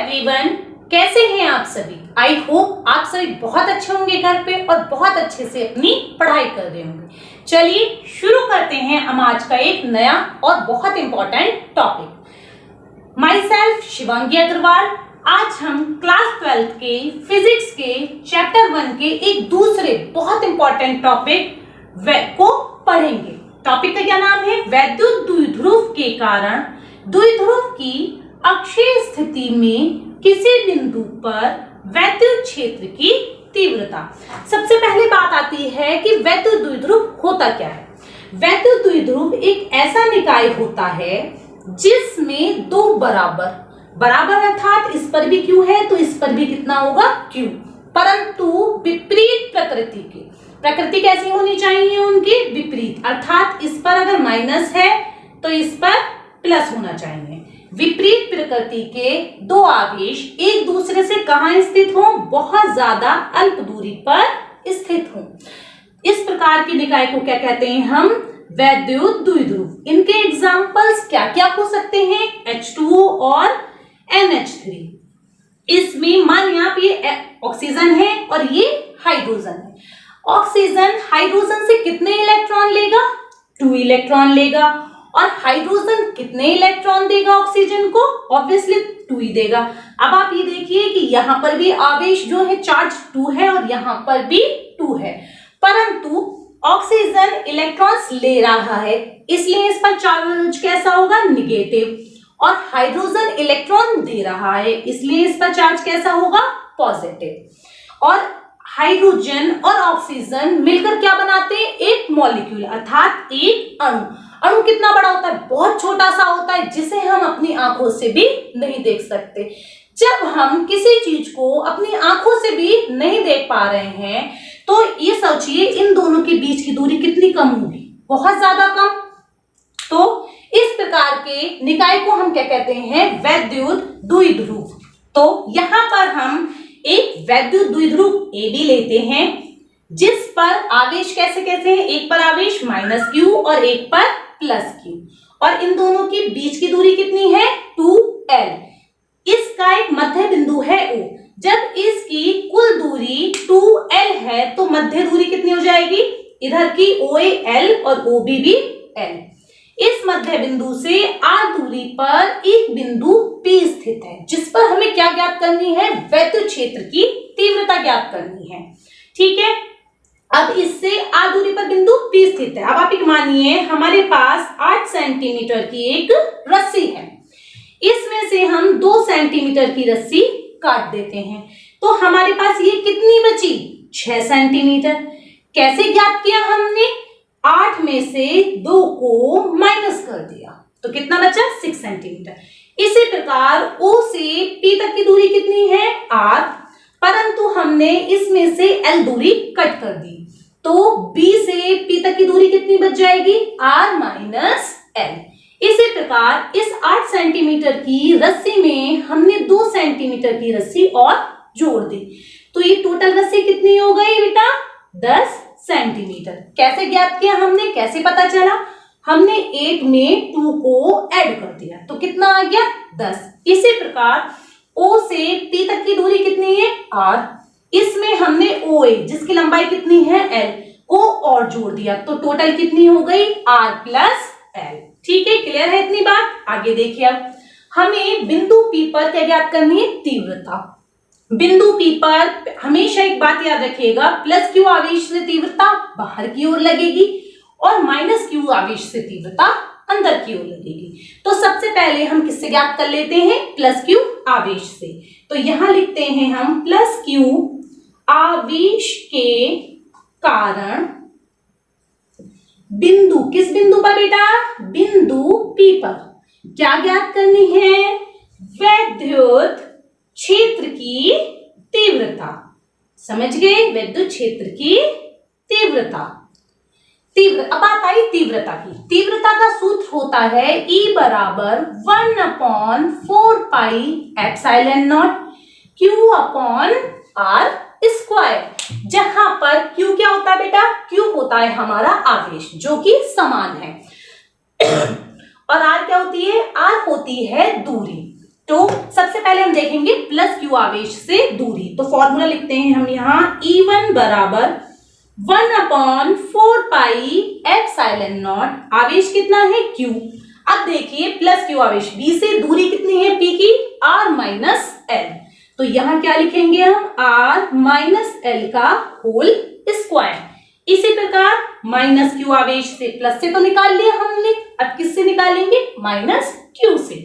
Everyone, कैसे हैं आप सभी। आई होप आप सभी बहुत अच्छे होंगे घर पे और बहुत अच्छे से अपनी पढ़ाई कर रहे होंगे। चलिए शुरू करते हैं हम आज का एक नया और बहुत important topic. Myself Shivangi Agarwal. आज हम क्लास 12 के फिजिक्स के चैप्टर 1 के एक दूसरे बहुत इंपॉर्टेंट टॉपिक को पढ़ेंगे। टॉपिक का क्या नाम है? वैद्युत द्विध्रुव के कारण द्विध्रुव की अक्षीय स्थिति में किसी बिंदु पर वैद्युत क्षेत्र की तीव्रता। सबसे पहले बात आती है कि वैद्युत द्विध्रुव होता क्या है। वैद्युत द्विध्रुव एक ऐसा निकाय होता है जिसमें दो बराबर अर्थात इस पर भी Q है तो इस पर भी कितना होगा Q, परंतु विपरीत प्रकृति कैसी होनी चाहिए उनकी? विपरीत, अर्थात इस पर अगर माइनस है तो इस पर प्लस होना चाहिए। विपरीत प्रकृति के दो आवेश एक दूसरे से कहां स्थित हो? बहुत ज्यादा अल्प दूरी पर स्थित हो। इस प्रकार के निकाय को क्या कहते हैं हम? वैद्युत द्विध्रुव। इनके एग्जाम्पल्स क्या क्या हो सकते हैं? H2O और NH3। इसमें मान यहाँ पे ये ऑक्सीजन है और ये हाइड्रोजन है। ऑक्सीजन हाइड्रोजन से कितने इलेक्ट्रॉन लेगा? 2 इलेक्ट्रॉन लेगा। और हाइड्रोजन कितने इलेक्ट्रॉन देगा ऑक्सीजन को? ऑब्वियसली 2 ही देगा। अब आप ये देखिए कि यहाँ पर भी आवेश जो है चार्ज 2 है और यहाँ पर भी 2 है, परंतु ऑक्सीजन इलेक्ट्रॉन्स ले रहा है इसलिए इस पर चार्ज कैसा होगा? निगेटिव। और हाइड्रोजन इलेक्ट्रॉन दे रहा है इसलिए इस पर चार्ज कैसा होगा? पॉजिटिव। और हाइड्रोजन और ऑक्सीजन मिलकर क्या बनाते हैं? एक मॉलिक्यूल अर्थात एक अणु। अणु कितना बड़ा होता है? बहुत छोटा सा होता है जिसे हम अपनी आंखों से भी नहीं देख सकते। जब हम किसी चीज को अपनी आंखों से भी नहीं देख पा रहे हैं तो ये सोचिए इन दोनों के बीच की दूरी कितनी कम होगी? बहुत ज्यादा कम। तो इस प्रकार के निकाय को हम क्या कहते हैं? वैद्युत द्विध्रुव। तो यहाँ पर हम एक वैद्युत द्विध्रुव AB लेते हैं जिस पर आवेश कैसे कैसे हैं? एक पर आवेश -Q और एक पर +Q, और इन दोनों के बीच की दूरी कितनी है? 2L। इसका एक मध्य बिंदु है O। जब इसकी कुल दूरी 2L है तो मध्य दूरी कितनी हो जाएगी? इधर की OA L और OB भी L। इस मध्य बिंदु से R दूरी पर एक बिंदु P स्थित है जिस पर हमें क्या ज्ञात करनी है? वैद्युत क्षेत्र की तीव्रता ज्ञात करनी है। ठीक है, अब इससे R दूरी पर बिंदु P स्थित है। अब आप एक मानिए हमारे पास 8 सेंटीमीटर की एक रस्सी है, इसमें से हम 2 सेंटीमीटर की रस्सी काट देते हैं तो हमारे पास ये कितनी बची? 6 सेंटीमीटर। कैसे ज्ञात किया हमने? 8 में से 2 को माइनस कर दिया तो कितना बचा? 6 सेंटीमीटर। इसी प्रकार O से P तक की दूरी कितनी है? R, परंतु हमने इसमें से L दूरी कट कर दी तो B से P तक की दूरी कितनी बच जाएगी? R minus L। इसी प्रकार इस 8 सेंटीमीटर की रस्सी में हमने 2 सेंटीमीटर की रस्सी और जोड़ दी तो ये टोटल रस्सी कितनी हो गई बेटा? 10 सेंटीमीटर। कैसे ज्ञात किया हमने? कैसे पता चला? हमने 8 में 2 को ऐड कर दिया तो कितना आ गया? 10। इसी प्रकार O से P तक की दूरी कितनी है? R। इसमें हमने OA जिसकी लंबाई कितनी है? L को और जोड़ दिया तो टोटल कितनी हो गई? R plus L। ठीक है, क्लियर है इतनी बात? आगे देखिए अब हमें बिंदु P पर क्या ज्ञात करनी है? तीव्रता। बिंदु P पर हमेशा एक बात याद रखिएगा, +Q आवेश से तीव्रता बाहर की ओर लगेगी और -Q आवेश से तीव्रता अंदर की ओर लगेगी। तो सबसे पहले हम किससे ज्ञात कर लेते हैं? +Q आवेश से। तो यहां लिखते हैं हम +Q आवेश के कारण बिंदु, किस बिंदु पर बेटा? बिंदु P पर क्या ज्ञात करनी है? वैद्युत क्षेत्र की तीव्रता। समझ गए? वैद्युत क्षेत्र की तीव्रता। अब बात आई तीव्रता की। तीव्रता का सूत्र होता है E बराबर 1/4 पाई epsilon not Q upon R square. जहां पर Q क्या होता है बेटा? Q होता है हमारा आवेश जो कि समान है और R क्या होती है? R होती है दूरी। तो सबसे पहले हम देखेंगे प्लस क्यू आवेश से दूरी। तो फॉर्मूला लिखते हैं हम यहाँ E1 बराबर 1/4 पाई एप्सिलॉन नॉट, आवेश कितना है Q। अब देखिए प्लस क्यू आवेश B से दूरी कितनी है P की, R माइनस L। तो यहाँ क्या लिखेंगे हम, R माइनस L का होल स्क्वायर। इसी प्रकार माइनस क्यू आवेश से प्लस से तो निकाल लिया हमने, अब किससे निकालेंगे, माइनस क्यू से।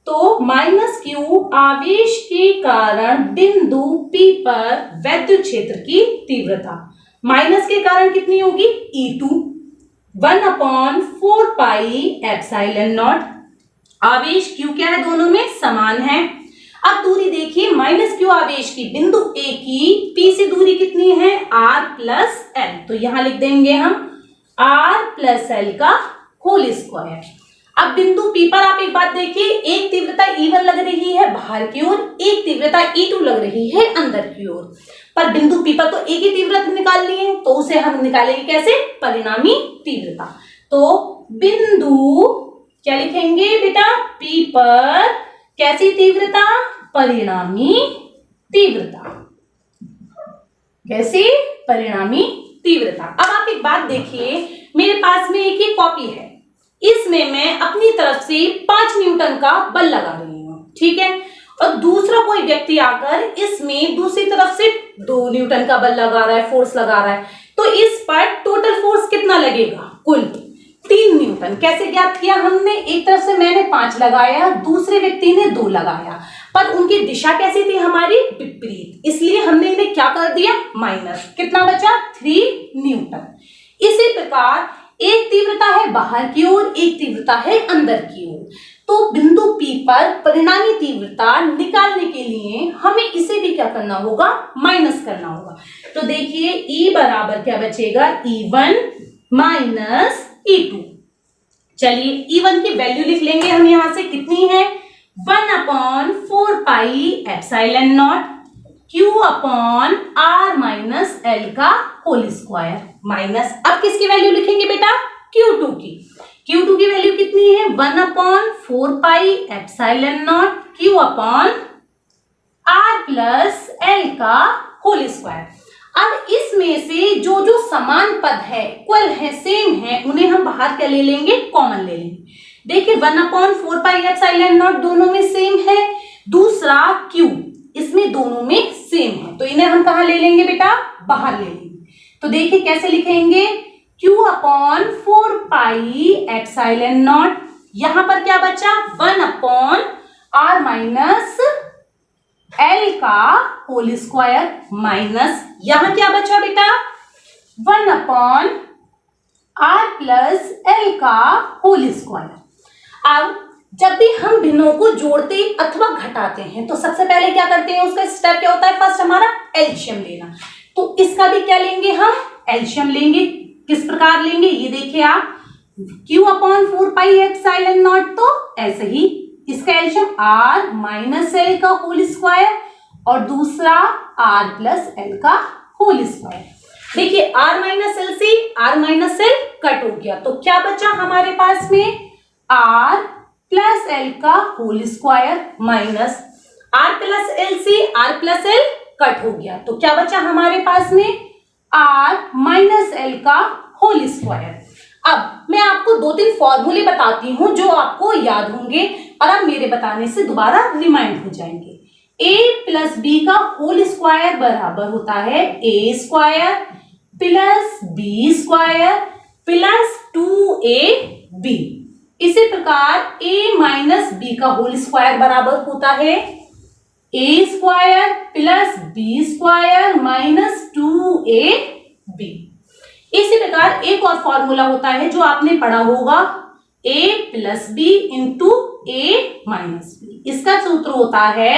तो माइनस क्यू आवेश के कारण बिंदु P पर वैद्युत क्षेत्र की तीव्रता, माइनस के कारण कितनी होगी, E2 1/4 पाई एप्सिलॉन नॉट, आवेश Q क्या है, दोनों में समान है। अब दूरी देखिए माइनस क्यू आवेश की बिंदु A की P से दूरी कितनी है, R प्लस L। तो यहां लिख देंगे हम R प्लस L का होल स्क्वायर। अब बिंदु P पर आप एक बात देखिए, एक तीव्रता E1 लग रही है बाहर की ओर, एक तीव्रता E2 लग रही है अंदर की ओर, पर बिंदु P पर तो एक ही तीव्रता निकालनी है, तो उसे हम निकालेंगे कैसे, परिणामी तीव्रता। तो बिंदु क्या लिखेंगे बेटा, P पर कैसी तीव्रता, परिणामी तीव्रता, कैसी, परिणामी तीव्रता। अब आप एक बात देखिए, मेरे पास में एक ही कॉपी है, इसमें मैं अपनी तरफ से 5 न्यूटन का बल लगा रही हूँ, ठीक है, और दूसरा कोई व्यक्ति आकर इसमें दूसरी तरफ से 2 न्यूटन का बल लगा रहा है, फोर्स लगा रहा है, तो इस पर टोटल फोर्स कितना लगेगा, कुल 3 न्यूटन। कैसे ज्ञात किया हमने, एक तरफ से मैंने 5 लगाया, दूसरे व्यक्ति ने 2 लगाया, पर उनकी दिशा कैसी थी, हमारी विपरीत, इसलिए हमने इन्हें क्या कर दिया, माइनस, कितना बचा, 3 न्यूटन। इसी प्रकार एक तीव्रता है बाहर की ओर, एक तीव्रता है अंदर की ओर, तो बिंदु P पर परिणामी तीव्रता निकालने के लिए हमें इसे भी क्या करना होगा, माइनस करना होगा। तो देखिए E बराबर क्या बचेगा, E1 माइनस E2। चलिए E1 की वैल्यू लिख लेंगे हम, यहां से कितनी है, 1/4 पाई epsilon not Q upon R minus L का होल स्क्वायर, माइनस, अब किसकी वैल्यू लिखेंगे बेटा, Q2 की। Q2 की वैल्यू कितनी है, 1/4 पाई epsilon not Q upon R plus L का होल स्क्वायर। अब इसमें से जो जो समान पद है, इक्वल है, सेम है, उन्हें हम बाहर क्या ले लेंगे, कॉमन ले लेंगे। देखिए 1/4 पाई एप्सिलॉन नॉट दोनों में सेम है, दूसरा Q इसमें दोनों में सेम है, तो इन्हें हम कहा ले लेंगे बेटा, बाहर ले लेंगे। तो देखिए कैसे लिखेंगे, Q/4 पाई एप्सिलॉन नॉट, यहां पर क्या बचा, 1/R माइनस L का होल स्क्वायर, माइनस यहां क्या बचा बेटा, 1/R प्लस L का होल स्क्वायर। अब जब भी हम भिन्नों को जोड़ते अथवा घटाते हैं तो सबसे पहले क्या करते हैं, उसका स्टेप क्या होता है, फर्स्ट हमारा एलसीएम लेना। तो इसका भी क्या लेंगे हम, एलसीएम लेंगे। किस प्रकार लेंगे, ये देखिए आप, Q/4 पाई एप्सिलॉन नॉट, तो ऐसे ही इसका एलसीएम R माइनस L का होल स्क्वायर और दूसरा R प्लस L का होल स्क्वायर। देखिए R माइनस L से R माइनस L कट हो गया, तो क्या बचा हमारे पास में, R प्लस L का whole square minus R plus L से R प्लस L कट हो गया, तो क्या बचा हमारे पास में, R माइनस L का होल स्क्वायर। अब मैं आपको 2-3 फॉर्मूले बताती हूं जो आपको याद होंगे और अब मेरे बताने से दोबारा रिमाइंड हो जाएंगे। A प्लस B का होल स्क्वायर बराबर होता है A square plus B square plus 2AB। इसी प्रकार A माइनस B का होल स्क्वायर बराबर होता है A square plus B square minus 2AB। इसी प्रकार एक और फॉर्मूला होता है जो आपने पढ़ा होगा, A plus B into A minus B, इसका सूत्र होता है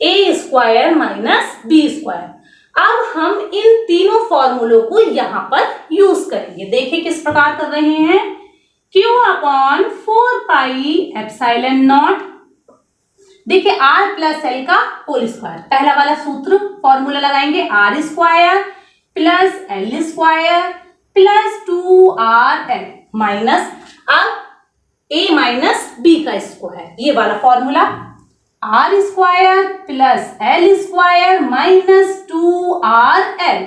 A square minus B square. अब हम इन तीनों फॉर्मूलों को यहां पर यूज करेंगे। देखिए किस प्रकार कर रहे हैं, Q/4 पाई एप्सिलॉन नॉट, देखिए R प्लस L का होल स्क्वायर, पहला वाला सूत्र फॉर्मूला लगाएंगे, R square plus L square plus 2RL minus अब A माइनस B का स्क्वायर, ये वाला formula. R square plus L square minus 2RL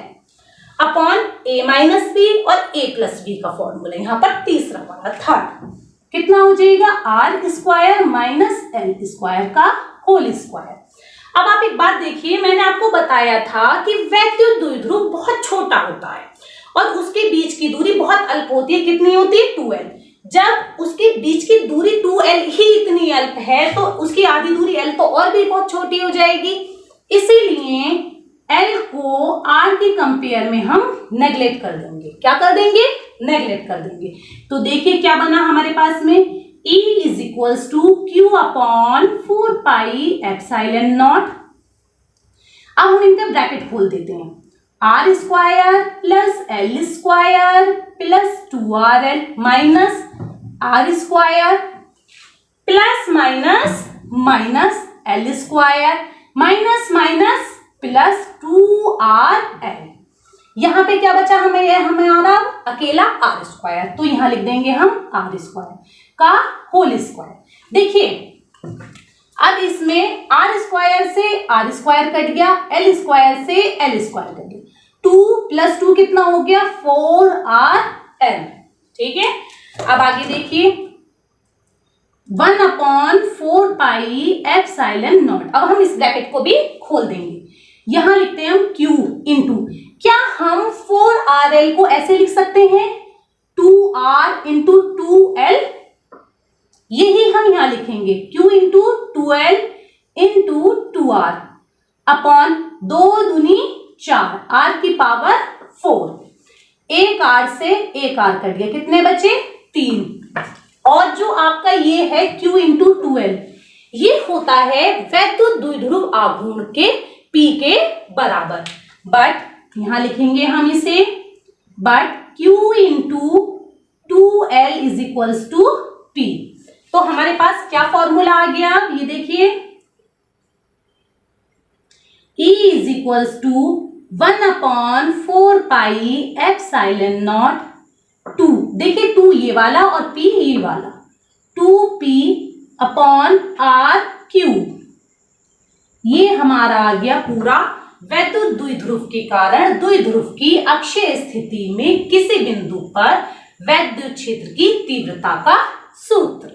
upon A minus B और ए प्लस बी का फॉर्मूला यहाँ पर तीसरा वाला थर्ड कितना हो जाएगा R square minus L square का होल स्क्वायर। अब आप एक बात देखिए, मैंने आपको बताया था कि वैद्युत द्विध्रुव बहुत छोटा होता है और उसके बीच की दूरी बहुत अल्प होती है। कितनी होती है 2L। जब उसके बीच की दूरी 2L ही इतनी अल्प है तो उसकी आधी दूरी L तो और भी बहुत छोटी हो जाएगी। इसीलिए L को R के कंपेयर में हम नेगलेक्ट कर देंगे। क्या कर देंगे? नेगलेक्ट कर देंगे। तो देखिए क्या बना हमारे पास में, E is equals to Q upon 4 pi epsilon naught. अब हम इनका ब्रैकेट खोल देते हैं, R square plus L square plus 2RL minus R square plus minus minus L square minus minus plus 2RL। यहाँ पे क्या बचा हमारा अकेला आर स्क्वायर, तो यहाँ लिख देंगे हम आर स्क्वायर का होल स्क्वायर। देखिए अब इसमें आर स्क्वायर से आर स्क्वायर कट गया, एल स्क्वायर से एल स्क्वायर कट गया, 2 प्लस 2 कितना हो गया 4RL। ठीक है, अब आगे देखिए 1 अपॉन 4 पाई एप्सिलॉन नॉट। अब हम इस ब्रैकेट को भी खोल देंगे, यहां लिखते हैं हम Q इंटू, क्या हम 4RL को ऐसे लिख सकते हैं 2R इंटू 2L, यही हम यहां लिखेंगे Q into 2L into 2R upon 2 दूनी 4 R की पावर 4। एक R से एक R कट गया, कितने बचे 3। और जो आपका ये है Q इंटू 2L, ये होता है वैद्युत द्विध्रुव आघूर्ण के P के बराबर। बट यहां लिखेंगे हम इसे, but Q into 2L is equals to P। तो हमारे पास क्या फॉर्मूला आ गया, ये देखिए E is equals to 1 upon 4 pi epsilon naught 2, देखिए 2 ये वाला और P ये वाला, 2P अपॉन R क्यूब। ये हमारा आ गया पूरा वैद्युत द्विध्रुव के कारण द्विध्रुव की अक्षीय स्थिति में किसी बिंदु पर वैद्युत क्षेत्र की तीव्रता का सूत्र।